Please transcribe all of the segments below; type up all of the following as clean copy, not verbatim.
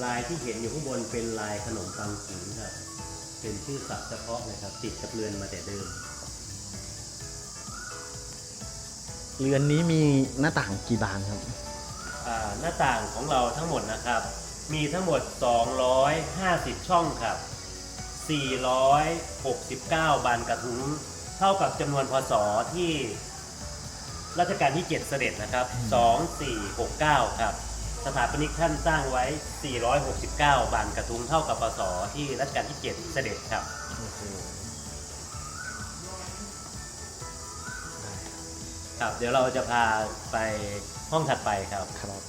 ลายที่เห็นอยู่ข้างบนเป็นลายขนมปังขิงครับเป็นชื่อศัพท์เฉพาะเลยครับติดกับเรือนมาแต่เดิม เรือนนี้มีหน้าต่างกี่บานครับหน้าต่างของเราทั้งหมดนะครับมีทั้งหมด250ช่องครับ469บานกระทุ้งเท่ากับจำนวนพศที่รัชกาลที่7เสด็จนะครับ2469ครับสถาปนิกท่านสร้างไว้469บานกระทุ้งเท่ากับพศที่รัชกาลที่7เสด็จครับครับเดี๋ยวเราจะพาไปห้องถัดไปครับครับ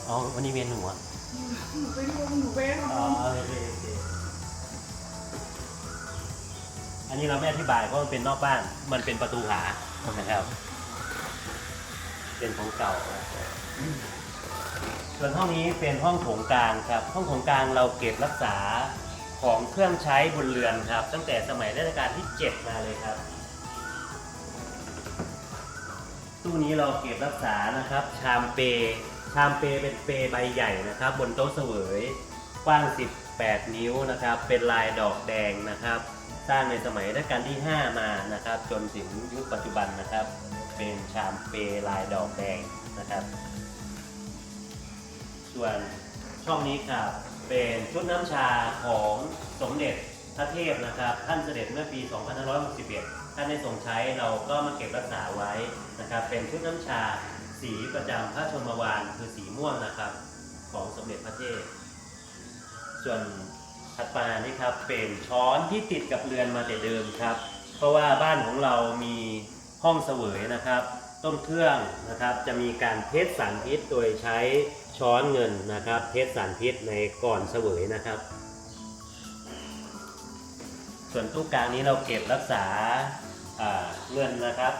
อ๋อวันนี้เวียนหัวหนูไปดูหนูไปทำ อ๋อโอเคอันนี้เราไม่อธิบายเพราะมันเป็นนอกบ้านมันเป็นประตูหานะครับเป็นของเก่าส่วนห้องนี้เป็นห้องโถงกลางครับห้องโถงกลางเราเก็บรักษาของเครื่องใช้บนเรือนครับตั้งแต่สมัยรัชกาลที่7มาเลยครับตู้นี้เราเก็บรักษานะครับชามเปเป็นเปใบใหญ่นะครับบนโต๊ะเสวยกว้าง18นิ้วนะครับเป็นลายดอกแดงนะครับสร้างในสมัยรัชกาลที่5มานะครับจนถึงยุคปัจจุบันนะครับเป็นชามเปลายดอกแดงนะครับส่วนช่องนี้ครับเป็นชุดน้ำชาของสมเด็จพระเทพนะครับท่านเสด็จเมื่อปี2561ท่านได้ทรงใช้เราก็มาเก็บรักษาไว้นะครับเป็นชุดน้ำชาสีประจำพระชนมวาลคือสีม่วงนะครับของสมเด็จพระเทพส่วนถัดมานี่ครับเป็นช้อนที่ติดกับเรือนมาแต่เดิมครับเพราะว่าบ้านของเรามีห้องเสวยนะครับต้นเครื่องนะครับจะมีการเทสสารพิษโดยใช้ช้อนเงินนะครับเทสสารพิษในก่อนเสวยนะครับส่วนตู้กลางนี้เราเก็บรักษาเงินนะครับ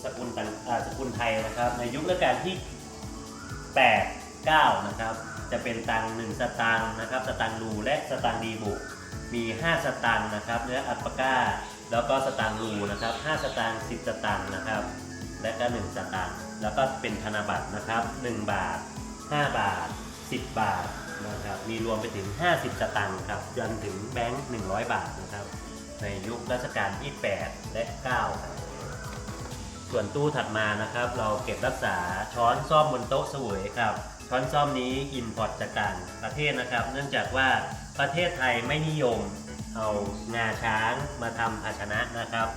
สกุลไทยนะครับในยุครัชกาลที่8 9นะครับจะเป็นตังค์1สตางค์นะครับสตางค์รูและสตางค์ดีบุกมี5สตางค์นะครับเนื้ออัลปาก้าแล้วก็สตางค์รูนะครับ5สตางค์10สตางค์นะครับและก็1สตางค์แล้วก็เป็นธนบัตรนะครับ1บาท5บาท10บาทนะครับมีรวมไปถึง50สตางค์ครับจนถึงแบงค์100บาทนะครับในยุครัชกาลที่8และ9ครับส่วนตู้ถัดมานะครับเราเก็บรักษาช้อนซ่อมบนโต๊ะเสวยครับช้อนซ่อมนี้อินพอร์ตจากต่างประเทศนะครับเนื่องจากว่าประเทศไทยไม่นิยมเอางาช้างมาทำภาชนะนะครับ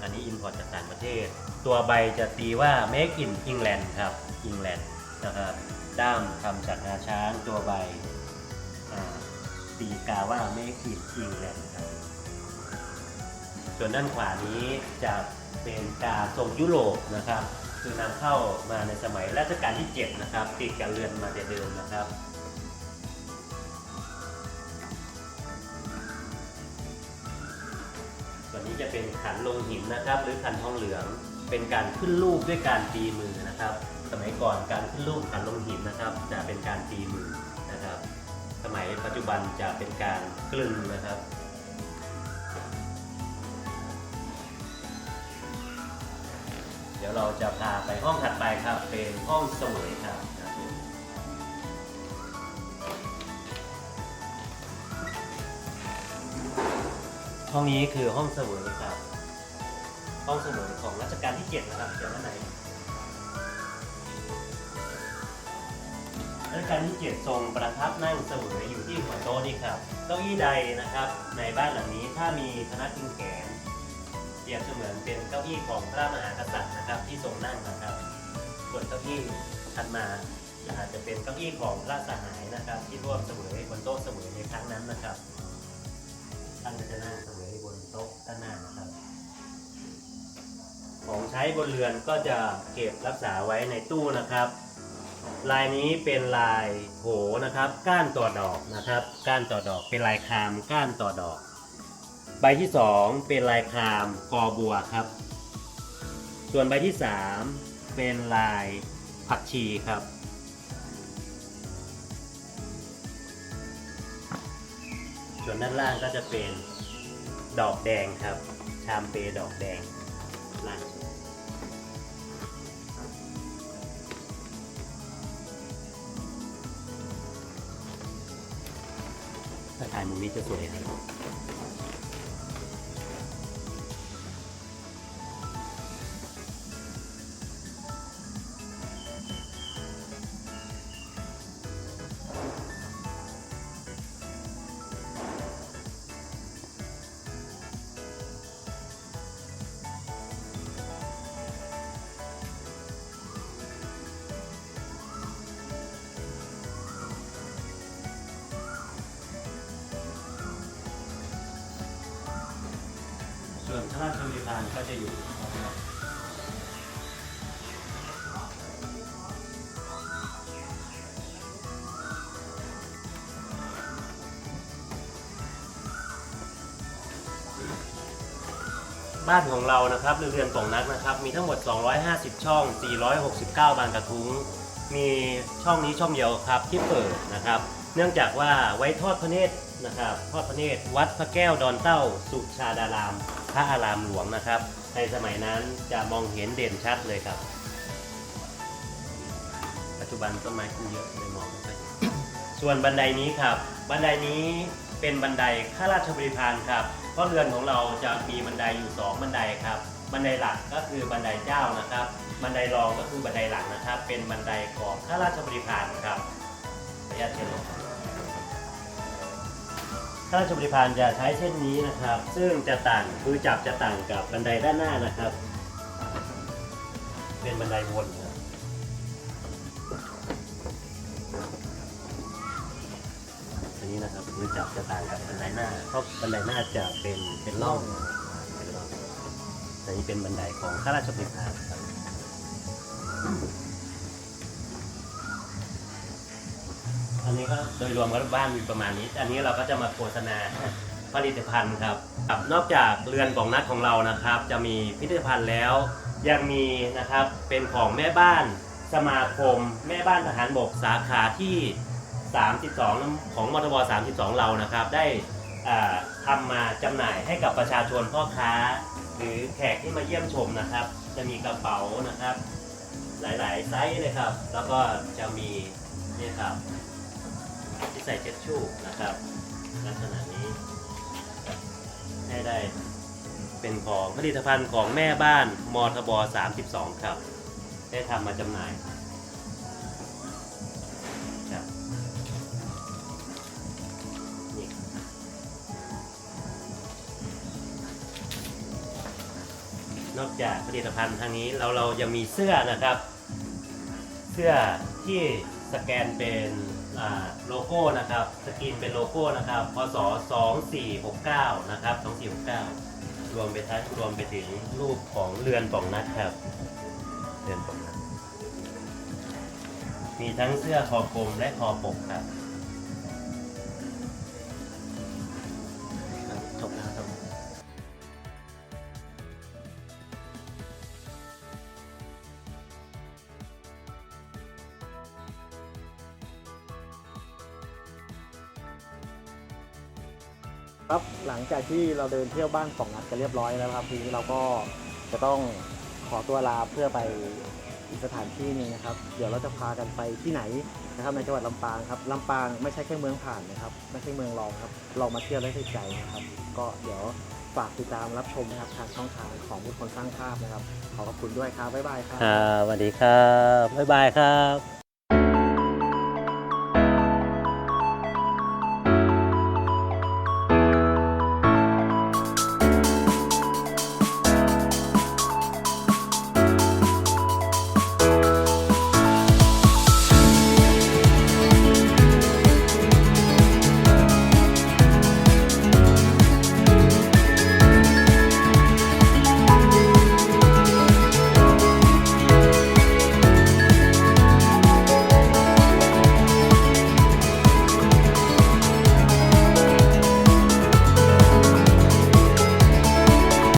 อันนี้อินพอร์ตจากต่างประเทศตัวใบจะตีว่า Make in England ครับ England นะครับด้ามทำจากงาช้างตัวใบตีกาว่า Make in England ครับส่วนด้านขวานี้จะเป็นกาทรงยุโรปนะครับคือนำเข้ามาในสมัยรัชกาลที่7นะครับติดกับเรือนมาแต่เดิมนะครับส่วนนี้จะเป็นขันลงหินนะครับหรือขันทองเหลืองเป็นการขึ้นรูปด้วยการตีมือนะครับสมัยก่อนการขึ้นรูปขันลงหินนะครับจะเป็นการตีมือนะครับสมัยปัจจุบันจะเป็นการกลึงนะครับเดี๋ยวเราจะพาไปห้องถัดไปครับเป็นห้องเสวยครับห้องนี้คือห้องเสวยครับห้องเสวยของรัชกาลที่7นะครับเดี๋ยวด้านไหนรัชกาลที่7ทรงประทับนั่งเสวยอยู่ที่หัวโต๊ะนี่ครับเก้าอี้ใดนะครับในบ้านหลังนี้ถ้ามีพนักพิงแขนเปรียบเสมือนเป็นเก้าอี้ของพระมหากษัตริย์นะครับที่ทรงนั่งนะครับส่วนเก้าอี้ถัดมาอาจจะเป็นเก้าอี้ของพระสหายนะครับที่ร่วมเสวยบนโต๊ะเสวยในครั้งนั้นนะครับท่านจะนั่งเสวยบนโต๊ะด้านหน้านะครับของใช้บนเรือนก็จะเก็บรักษาไว้ในตู้นะครับลายนี้เป็นลายโหนะครับก้านต่อดอกนะครับก้านต่อดอกเป็นลายคามก้านต่อดอกใบที่2เป็นลายคามกอบัวครับส่วนใบที่3เป็นลายผักชีครับส่วนด้านล่างก็จะเป็นดอกแดงครับชามเปดอกแดงล่าง ถ่ายมุมนี้จะสวยครับส่วนพระราชบริพารก็จะอยู่บ้านของเรานะครับเรือนของนักนะครับมีทั้งหมด 250 ช่อง 469 บานกระทุ้งมีช่องนี้ช่องเดียวครับที่เปิดนะครับ เนื่องจากว่าไว้ทอดพระเนตรนะครับทอดพระเนตรวัดพระแก้วดอนเต้าสุชาดาราม พระอารามหลวงนะครับ ในสมัยนั้นจะมองเห็นเด่นชัดเลยครับ ปัจจุบันต้นไม้ขึ้นเยอะเลยมองไม่ค่อยเห็นส่วนบันไดนี้ครับบันไดนี้เป็นบันไดข้าราชบริพารครับเพราะเรือนของเราจะมีบันไดอยู่2บันไดครับบันไดหลักก็คือบันไดเจ้านะครับ บันไดรองก็คือบันไดหลังนะครับ เป็นบันไดของข้าราชบริพารครับขออนุญาตเชิญลงข้าราชบริพารจะใช้เส้นนี้นะครับ ซึ่งจะต่างคือจับจะต่างกับบันไดด้านหน้านะครับ เป็นบันไดวนครับอันนี้นะครับคือจับจะต่างกับบันไดหน้าเพราะบันไดหน้าจะเป็นร่องอันนี้เป็นบันไดของข้าราชบริพารครับอันนี้ก็โดยรวมก็บ้านมีประมาณนี้ อันนี้เราก็จะมาโฆษณาผลิตภัณฑ์ครับนอกจากเรือนของนักของเรานะครับ จะมีพิพิธภัณฑ์แล้วยังมีนะครับเป็นของแม่บ้านสมาคมแม่บ้านทหารบกสาขาที่ 32 ของมทบ 32 เรานะครับ ได้ทำมาจำหน่ายให้กับประชาชนพ่อค้า หรือแขกที่มาเยี่ยมชมนะครับ จะมีกระเป๋านะครับ หลายๆไซส์เลยครับ แล้วก็จะมีนี่ครับที่ใส่เช็ดชู่นะครับลักษณะนี้ให้ได้เป็นของผลิตภัณฑ์ของแม่บ้านมทบ 32 ครับ ได้ทำมาจำหน่ายครับนี่นอกจากผลิตภัณฑ์ทางนี้เรายังมีเสื้อนะครับ เสื้อที่สแกนเป็นโลโก้นะครับสกรีนเป็นโลโก้นะครับพศ 2469 นะครับ 2469 รวมไปถึงรูปของเรือนป่องนัดครับเรือนป่องนัดมีทั้งเสื้อคอกลมและคอปกครับจบแล้วครับครับหลังจากที่เราเดินเที่ยวบ้านป่องนัดกันเรียบร้อยแล้วครับทีนี้เราก็จะต้องขอตัวลาเพื่อไปอีกสถานที่หนึงนะครับเดี๋ยวเราจะพากันไปที่ไหนนะครับในจังหวัดลำปางครับลำปางไม่ใช่แค่เมืองผ่านนะครับไม่ใช่เมืองรองครับเรามาเที่ยวได้ใจนะครับก็เดี๋ยวฝากติดตามรับชมนะครับทางช่องทางของบุคคลสร้างภาพนะครับขอบคุณด้วยครับบ๊ายบายครับ สวัสดีครับบ๊ายบายครับ